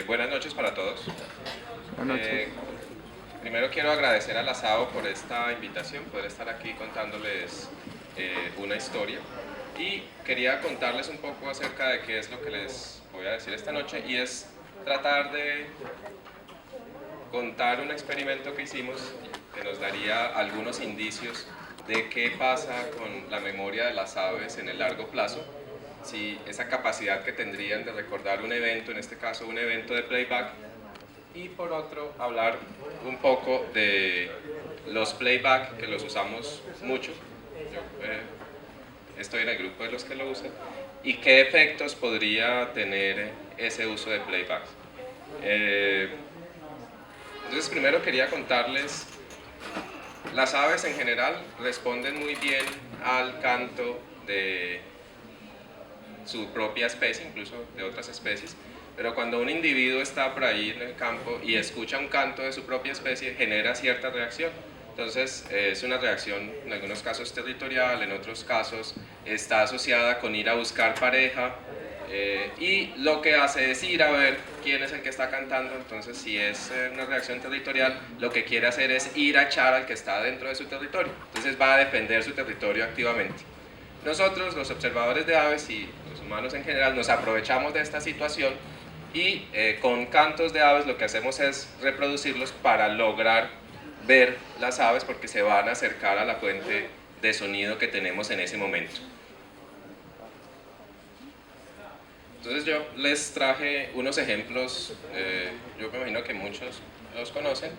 Buenas noches para todos. Buenas noches. Primero quiero agradecer a la SAO por esta invitación, poder estar aquí contándoles una historia. Y quería contarles un poco acerca de qué es lo que les voy a decir esta noche, y es tratar de contar un experimento que hicimos que nos daría algunos indicios de qué pasa con la memoria de las aves en el largo plazo, si esa capacidad que tendrían de recordar un evento, en este caso un evento de playback, y por otro hablar un poco de los playback, que los usamos mucho. Yo estoy en el grupo de los que lo usan, y qué efectos podría tener ese uso de playback. Entonces primero quería contarles, las aves en general responden muy bien al canto de su propia especie, incluso de otras especies, pero cuando un individuo está por ahí en el campo y escucha un canto de su propia especie, genera cierta reacción. Entonces es una reacción en algunos casos territorial, en otros casos está asociada con ir a buscar pareja, y lo que hace es ir a ver quién es el que está cantando. Entonces si es una reacción territorial, lo que quiere hacer es ir a echar al que está dentro de su territorio, entonces va a defender su territorio activamente. Nosotros, los observadores de aves y los humanos en general, nos aprovechamos de esta situación y con cantos de aves lo que hacemos es reproducirlos para lograr ver las aves, porque se van a acercar a la fuente de sonido que tenemos en ese momento. Entonces yo les traje unos ejemplos, yo me imagino que muchos los conocen.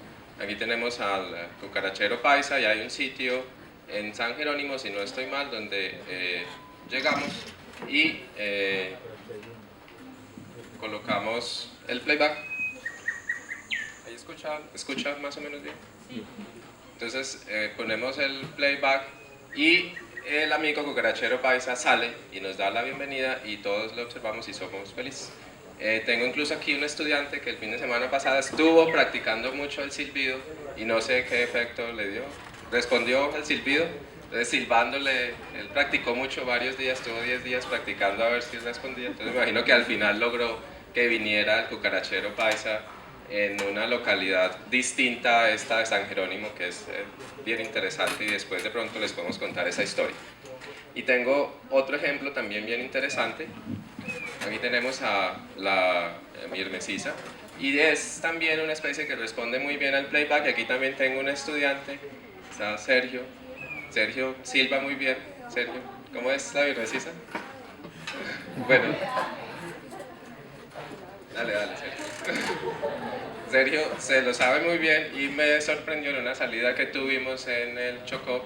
Aquí tenemos al cucarachero paisa, y hay un sitio en San Jerónimo, si no estoy mal, donde llegamos y colocamos el playback. ¿Ahí escuchan más o menos bien? Entonces ponemos el playback y el amigo cucarachero paisa sale y nos da la bienvenida y todos lo observamos y somos felices. Tengo incluso aquí un estudiante que el fin de semana pasada estuvo practicando mucho el silbido y no sé qué efecto le dio. Respondió el silbido, entonces silbándole, él practicó mucho, varios días, estuvo 10 días practicando a ver si respondía. Entonces me imagino que al final logró que viniera el cucarachero paisa en una localidad distinta a esta de San Jerónimo, que es bien interesante, y después de pronto les podemos contar esa historia. Y tengo otro ejemplo también bien interesante. Aquí tenemos a la mirmesisa, y es también una especie que responde muy bien al playback. Y aquí también tengo un estudiante, está Sergio. Sergio silba muy bien. Sergio, ¿cómo es la mirmesisa? Bueno, dale, Sergio. Sergio se lo sabe muy bien y me sorprendió en una salida que tuvimos en el Chocó,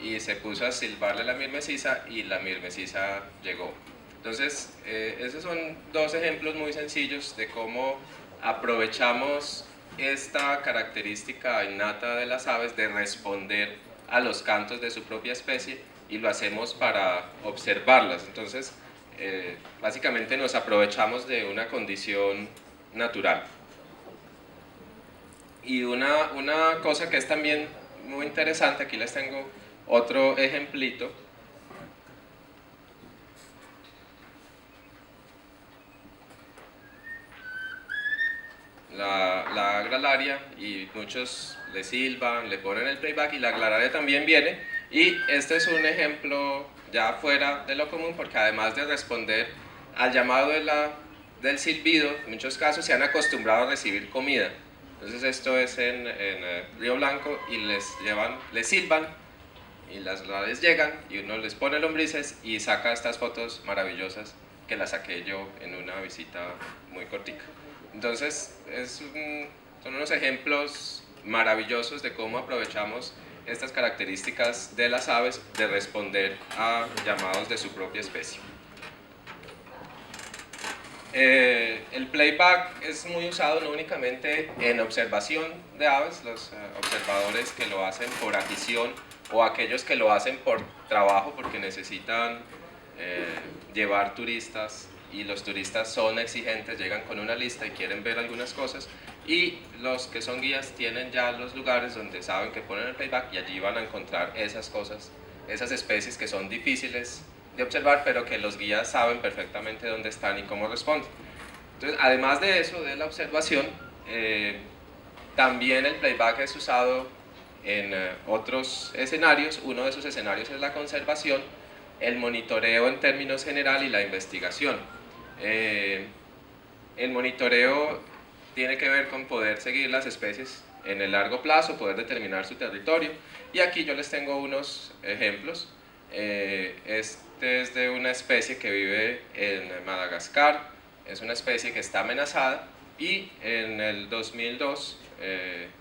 y se puso a silbarle la mirmesisa y la mirmesisa llegó. Entonces, esos son dos ejemplos muy sencillos de cómo aprovechamos esta característica innata de las aves de responder a los cantos de su propia especie, y lo hacemos para observarlas. Entonces, básicamente nos aprovechamos de una condición natural. Y una cosa que es también muy interesante, aquí les tengo otro ejemplito. La agralaria, y muchos le silban, le ponen el playback, y la agralaria también viene. Y este es un ejemplo ya fuera de lo común, porque además de responder al llamado del silbido, en muchos casos se han acostumbrado a recibir comida. Entonces esto es en Río Blanco, y les silban, y las aves llegan, y uno les pone lombrices y saca estas fotos maravillosas que las saqué yo en una visita muy cortica. Entonces son unos ejemplos maravillosos de cómo aprovechamos estas características de las aves de responder a llamados de su propia especie. El playback es muy usado no únicamente en observación de aves, los observadores que lo hacen por afición, o aquellos que lo hacen por trabajo porque necesitan llevar turistas, y los turistas son exigentes, llegan con una lista y quieren ver algunas cosas, y los que son guías tienen ya los lugares donde saben que ponen el playback, y allí van a encontrar esas cosas, esas especies que son difíciles de observar, pero que los guías saben perfectamente dónde están y cómo responden. Entonces, además de eso, de la observación, también el playback es usado en otros escenarios. Uno de esos escenarios es la conservación, el monitoreo en términos general y la investigación. El monitoreo tiene que ver con poder seguir las especies en el largo plazo, poder determinar su territorio, y aquí yo les tengo unos ejemplos. Este es de una especie que vive en Madagascar, es una especie que está amenazada, y en el 2002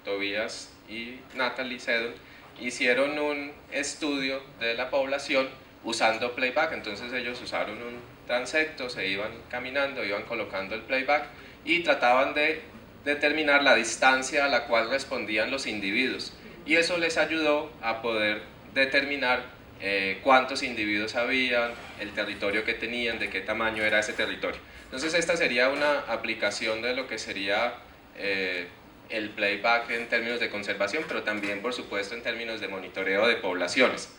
Tobias y Natalie Seddon hicieron un estudio de la población usando playback. Entonces ellos usaron un transecto, se iban caminando, iban colocando el playback y trataban de determinar la distancia a la cual respondían los individuos, y eso les ayudó a poder determinar cuántos individuos habían, el territorio que tenían, de qué tamaño era ese territorio. Entonces esta sería una aplicación de lo que sería el playback en términos de conservación, pero también por supuesto en términos de monitoreo de poblaciones.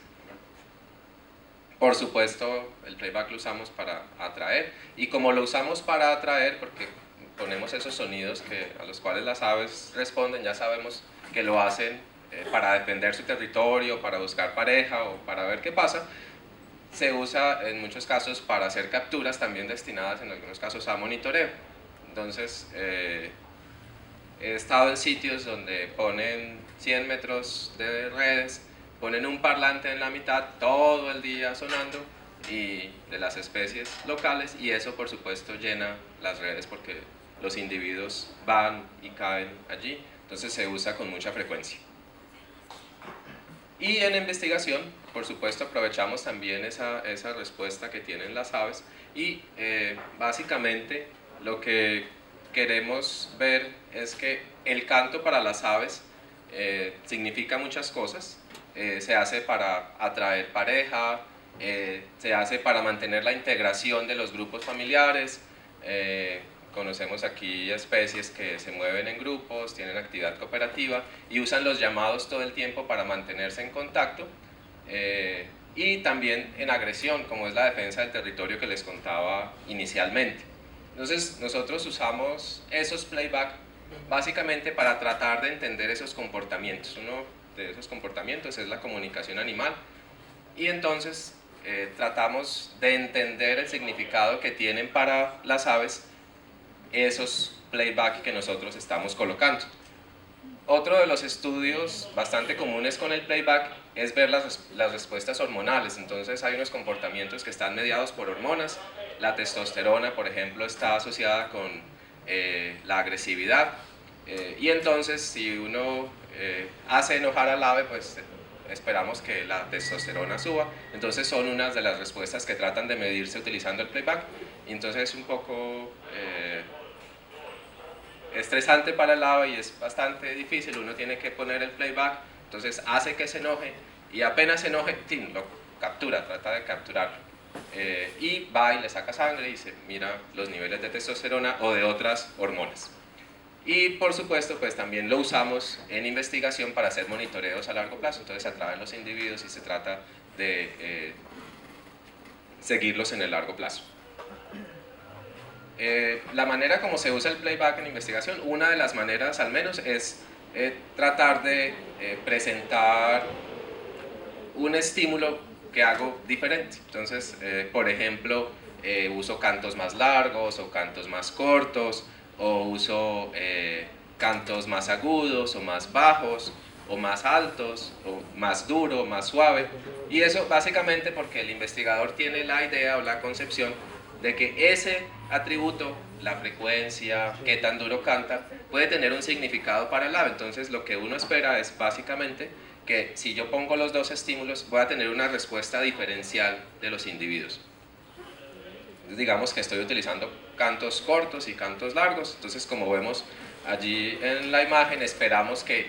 Por supuesto el playback lo usamos para atraer, y como lo usamos para atraer, porque ponemos esos sonidos a los cuales las aves responden, ya sabemos que lo hacen para defender su territorio, para buscar pareja o para ver qué pasa. Se usa en muchos casos para hacer capturas, también destinadas en algunos casos a monitoreo. Entonces he estado en sitios donde ponen 100 metros de redes, ponen un parlante en la mitad todo el día sonando, y de las especies locales, y eso por supuesto llena las redes porque los individuos van y caen allí. Entonces se usa con mucha frecuencia. Y en investigación, por supuesto, aprovechamos también esa respuesta que tienen las aves, y básicamente lo que queremos ver es que el canto para las aves significa muchas cosas. Se hace para atraer pareja, se hace para mantener la integración de los grupos familiares. Conocemos aquí especies que se mueven en grupos, tienen actividad cooperativa y usan los llamados todo el tiempo para mantenerse en contacto, y también en agresión, como es la defensa del territorio que les contaba inicialmente. Entonces nosotros usamos esos playback básicamente para tratar de entender esos comportamientos. Uno de esos comportamientos es la comunicación animal, y entonces tratamos de entender el significado que tienen para las aves esos playback que nosotros estamos colocando. Otro de los estudios bastante comunes con el playback es ver las respuestas hormonales. Entonces hay unos comportamientos que están mediados por hormonas. La testosterona, por ejemplo, está asociada con la agresividad, y entonces si uno hace enojar al ave, pues esperamos que la testosterona suba. Entonces son unas de las respuestas que tratan de medirse utilizando el playback, y entonces es un poco estresante para el ave y es bastante difícil. Uno tiene que poner el playback, entonces hace que se enoje, y apenas se enoje, lo captura, trata de capturarlo, y va y le saca sangre y se mira los niveles de testosterona o de otras hormonas. Y por supuesto pues también lo usamos en investigación para hacer monitoreos a largo plazo. Entonces se atraen los individuos y se trata de seguirlos en el largo plazo. La manera como se usa el playback en investigación, una de las maneras al menos, es tratar de presentar un estímulo que hago diferente. Entonces, por ejemplo, uso cantos más largos o cantos más cortos, o uso cantos más agudos o más bajos, o más altos, o más duro, o más suave. Y eso básicamente porque el investigador tiene la idea o la concepción de que ese atributo, la frecuencia, qué tan duro canta, puede tener un significado para el ave. Entonces lo que uno espera es básicamente que si yo pongo los dos estímulos voy a tener una respuesta diferencial de los individuos. Entonces digamos que estoy utilizando cantos cortos y cantos largos. Entonces, como vemos allí en la imagen, esperamos que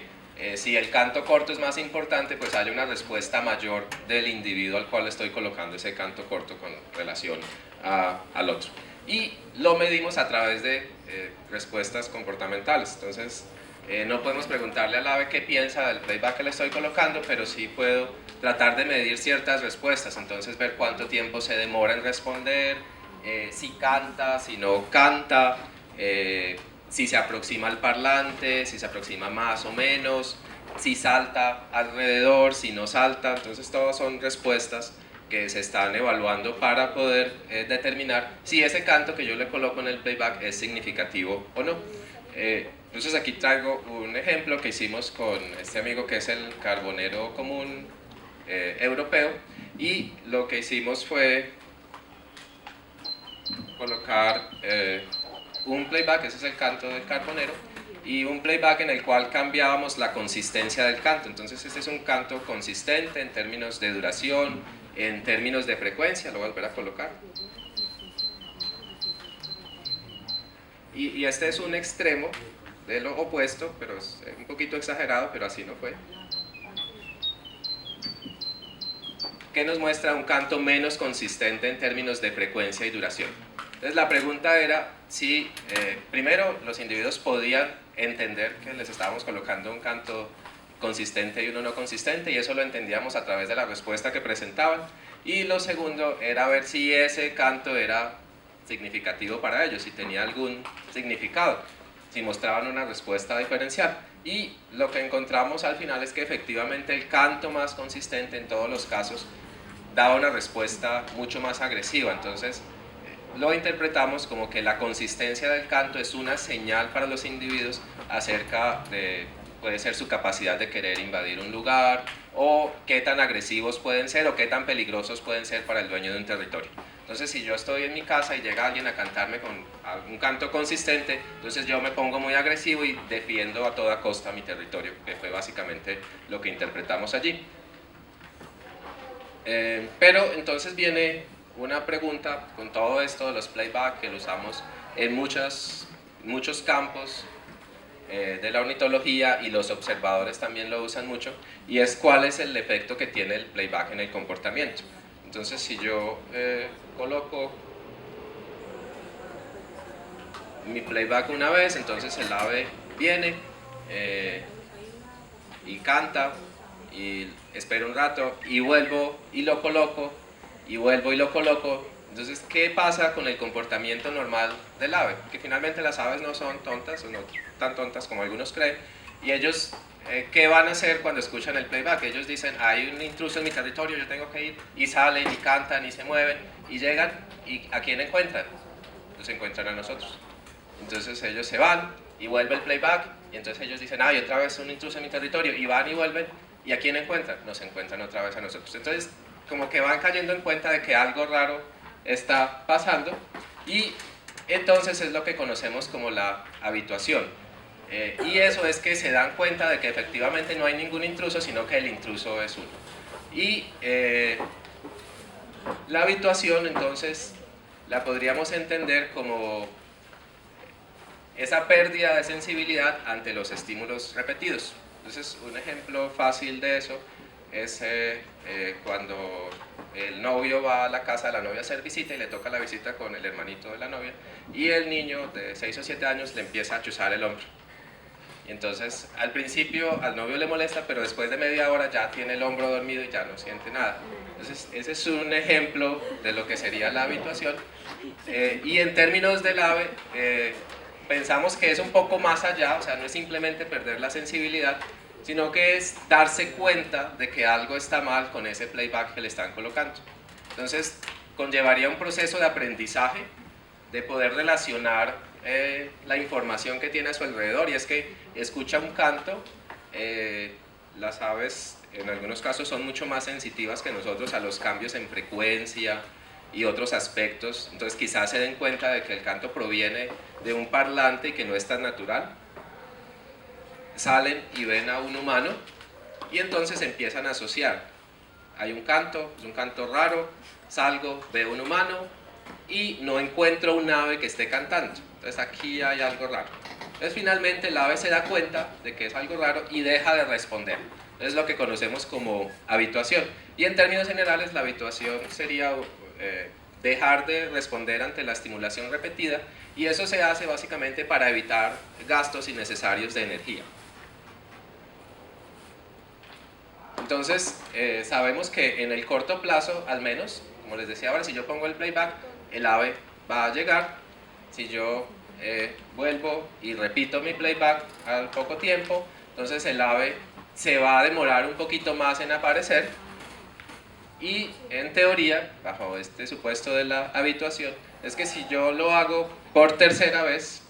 si el canto corto es más importante, pues haya una respuesta mayor del individuo al cual estoy colocando ese canto corto con relación al otro. Y lo medimos a través de respuestas comportamentales. Entonces no podemos preguntarle al ave qué piensa del playback que le estoy colocando, pero sí puedo tratar de medir ciertas respuestas. Entonces ver cuánto tiempo se demora en responder, si canta, si no canta, si se aproxima al parlante, si se aproxima más o menos, si salta alrededor, si no salta. Entonces todas son respuestas que se están evaluando para poder determinar si ese canto que yo le coloco en el playback es significativo o no. Entonces aquí traigo un ejemplo que hicimos con este amigo que es el carbonero común europeo, y lo que hicimos fue colocar un playback, ese es el canto del carbonero, y un playback en el cual cambiábamos la consistencia del canto. Entonces este es un canto consistente en términos de duración, en términos de frecuencia. Lo voy a volver a colocar. Y este es un extremo de lo opuesto, pero es un poquito exagerado, pero así no fue. Que nos muestra un canto menos consistente en términos de frecuencia y duración. Entonces la pregunta era si primero los individuos podían entender que les estábamos colocando un canto consistente y uno no consistente, y eso lo entendíamos a través de la respuesta que presentaban. Y lo segundo era ver si ese canto era significativo para ellos, si tenía algún significado, si mostraban una respuesta diferencial. Y lo que encontramos al final es que efectivamente el canto más consistente en todos los casos daba una respuesta mucho más agresiva. Entonces lo interpretamos como que la consistencia del canto es una señal para los individuos acerca de, puede ser su capacidad de querer invadir un lugar, o qué tan agresivos pueden ser o qué tan peligrosos pueden ser para el dueño de un territorio. Entonces si yo estoy en mi casa y llega alguien a cantarme con un canto consistente, entonces yo me pongo muy agresivo y defiendo a toda costa mi territorio, que fue básicamente lo que interpretamos allí. Pero entonces viene una pregunta con todo esto de los playback, que lo usamos en muchos campos de la ornitología, y los observadores también lo usan mucho, y es cuál es el efecto que tiene el playback en el comportamiento. Entonces si yo coloco mi playback una vez, entonces el ave viene y canta, y espero un rato y vuelvo y lo coloco, y vuelvo y lo coloco. Entonces, ¿qué pasa con el comportamiento normal del ave? Que finalmente las aves no son tontas, o no tan tontas como algunos creen, y ellos, ¿qué van a hacer cuando escuchan el playback? Ellos dicen, hay un intruso en mi territorio, yo tengo que ir, y salen, y cantan, y se mueven, y llegan, ¿y a quién encuentran? Los encuentran a nosotros. Entonces ellos se van, y vuelve el playback, y entonces ellos dicen, hay otra vez un intruso en mi territorio, y van y vuelven, ¿y a quién encuentran? Nos encuentran otra vez a nosotros. Entonces, como que van cayendo en cuenta de que algo raro está pasando, y entonces es lo que conocemos como la habituación. Y eso es que se dan cuenta de que efectivamente no hay ningún intruso, sino que el intruso es uno. Y la habituación, entonces, la podríamos entender como esa pérdida de sensibilidad ante los estímulos repetidos. Entonces, un ejemplo fácil de eso es cuando el novio va a la casa de la novia a hacer visita, y le toca la visita con el hermanito de la novia, y el niño de 6 o 7 años le empieza a chuzar el hombro. Y entonces al principio al novio le molesta, pero después de media hora ya tiene el hombro dormido y ya no siente nada. Entonces ese es un ejemplo de lo que sería la habituación. Y en términos del ave, pensamos que es un poco más allá, o sea, no es simplemente perder la sensibilidad, sino que es darse cuenta de que algo está mal con ese playback que le están colocando. Entonces conllevaría un proceso de aprendizaje, de poder relacionar la información que tiene a su alrededor, y es que escucha un canto, las aves en algunos casos son mucho más sensitivas que nosotros a los cambios en frecuencia y otros aspectos. Entonces quizás se den cuenta de que el canto proviene de un parlante y que no es tan natural. Salen y ven a un humano, y entonces empiezan a asociar. Hay un canto, es un canto raro, salgo, veo un humano y no encuentro un ave que esté cantando. Entonces aquí hay algo raro. Entonces finalmente el ave se da cuenta de que es algo raro y deja de responder. Es lo que conocemos como habituación. Y en términos generales la habituación sería dejar de responder ante la estimulación repetida, y eso se hace básicamente para evitar gastos innecesarios de energía. Entonces sabemos que en el corto plazo, al menos, como les decía ahora, si yo pongo el playback, el ave va a llegar. Si yo vuelvo y repito mi playback al poco tiempo, entonces el ave se va a demorar un poquito más en aparecer y en teoría, bajo este supuesto de la habituación, es que si yo lo hago por tercera vez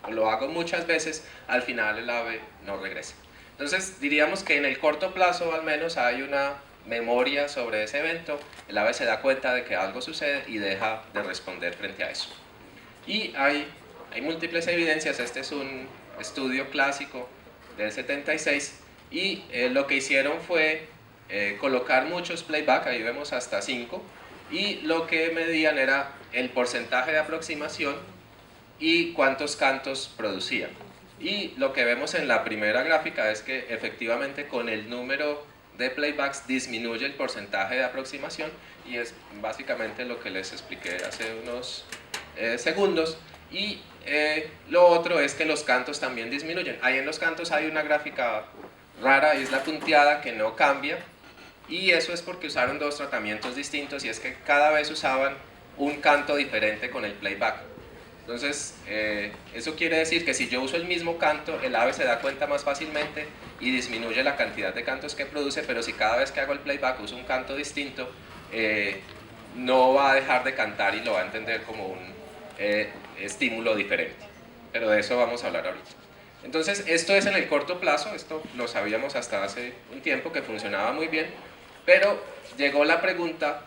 o lo hago muchas veces, al final el ave no regresa. Entonces diríamos que en el corto plazo al menos hay una memoria sobre ese evento, el ave se da cuenta de que algo sucede y deja de responder frente a eso. Y hay múltiples evidencias, este es un estudio clásico del 76 y lo que hicieron fue colocar muchos playback, ahí vemos hasta 5, y lo que medían era el porcentaje de aproximación y cuántos cantos producían. Y lo que vemos en la primera gráfica es que efectivamente con el número de playbacks disminuye el porcentaje de aproximación y es básicamente lo que les expliqué hace unos segundos. Y lo otro es que los cantos también disminuyen. Ahí en los cantos hay una gráfica rara, es la punteada que no cambia, y eso es porque usaron dos tratamientos distintos, y es que cada vez usaban un canto diferente con el playback. Entonces, eso quiere decir que si yo uso el mismo canto, el ave se da cuenta más fácilmente y disminuye la cantidad de cantos que produce, pero si cada vez que hago el playback uso un canto distinto, no va a dejar de cantar y lo va a entender como un estímulo diferente. Pero de eso vamos a hablar ahorita. Entonces, esto es en el corto plazo, esto lo sabíamos hasta hace un tiempo que funcionaba muy bien, pero llegó la pregunta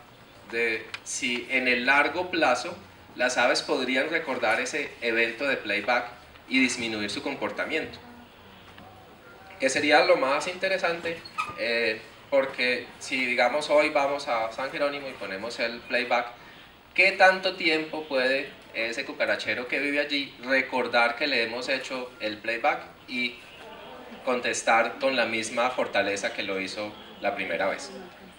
de si en el largo plazo las aves podrían recordar ese evento de playback y disminuir su comportamiento. Que sería lo más interesante, porque si digamos hoy vamos a San Jerónimo y ponemos el playback, ¿qué tanto tiempo puede ese cucarachero que vive allí recordar que le hemos hecho el playback y contestar con la misma fortaleza que lo hizo la primera vez?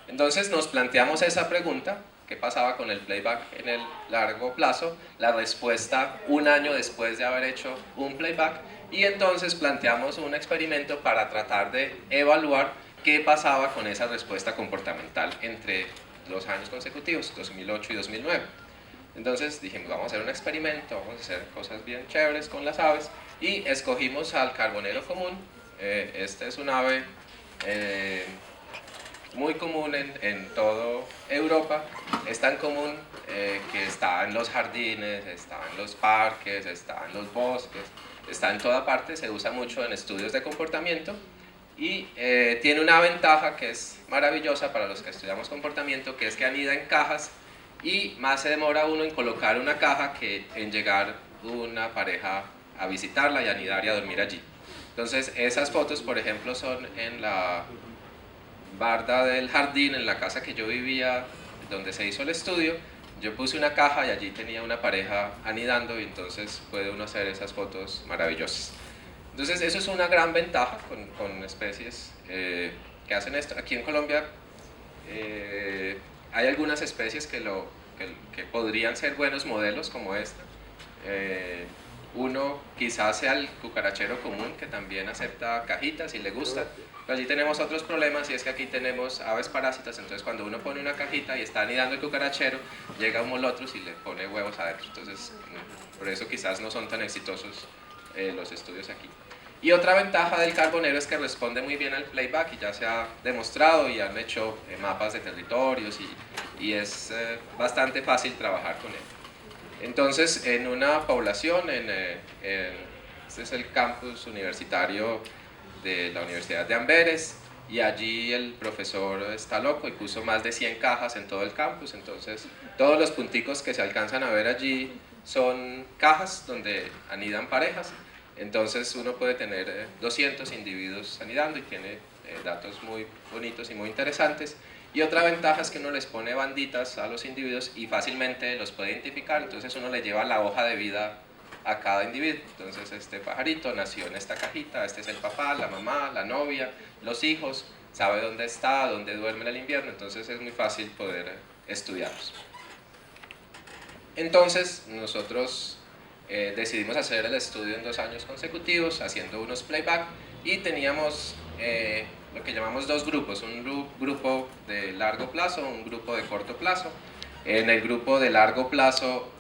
Entonces nos planteamos esa pregunta, ¿qué pasaba con el playback en el largo plazo? La respuesta un año después de haber hecho un playback, y entonces planteamos un experimento para tratar de evaluar qué pasaba con esa respuesta comportamental entre los años consecutivos, 2008 y 2009. Entonces dijimos, vamos a hacer un experimento, vamos a hacer cosas bien chéveres con las aves, y escogimos al carbonero común. Este es un ave muy común en toda Europa, es tan común que está en los jardines, está en los parques, está en los bosques, está en toda parte, se usa mucho en estudios de comportamiento, y tiene una ventaja que es maravillosa para los que estudiamos comportamiento, que es que anida en cajas, y más se demora uno en colocar una caja que en llegar una pareja a visitarla y anidar y a dormir allí. Entonces esas fotos, por ejemplo, son en la barda del jardín, en la casa que yo vivía, donde se hizo el estudio. Yo puse una caja y allí tenía una pareja anidando, y entonces puede uno hacer esas fotos maravillosas. Entonces eso es una gran ventaja con especies que hacen esto. Aquí en Colombia hay algunas especies que podrían ser buenos modelos como esta. Uno quizás sea el cucarachero común, que también acepta cajitas y le gusta. Pero allí tenemos otros problemas, y es que aquí tenemos aves parásitas, entonces cuando uno pone una cajita y está anidando el cucarachero, llega un molotrus y le pone huevos adentro. Entonces por eso quizás no son tan exitosos los estudios aquí. Y otra ventaja del carbonero es que responde muy bien al playback, y ya se ha demostrado y han hecho mapas de territorios, y es bastante fácil trabajar con él. Entonces, en una población, este es el campus universitario de la Universidad de Amberes, y allí el profesor está loco y puso más de 100 cajas en todo el campus. Entonces todos los punticos que se alcanzan a ver allí son cajas donde anidan parejas. Entonces uno puede tener 200 individuos anidando y tiene datos muy bonitos y muy interesantes. Y otra ventaja es que uno les pone banditas a los individuos y fácilmente los puede identificar. Entonces uno le lleva la hoja de vida a cada individuo. Entonces este pajarito nació en esta cajita, este es el papá, la mamá, la novia, los hijos, sabe dónde está, dónde duerme en el invierno. Entonces es muy fácil poder estudiarlos. Entonces nosotros decidimos hacer el estudio en 2 años consecutivos, haciendo unos playback, y teníamos lo que llamamos 2 grupos, un grupo de largo plazo, un grupo de corto plazo. En el grupo de largo plazo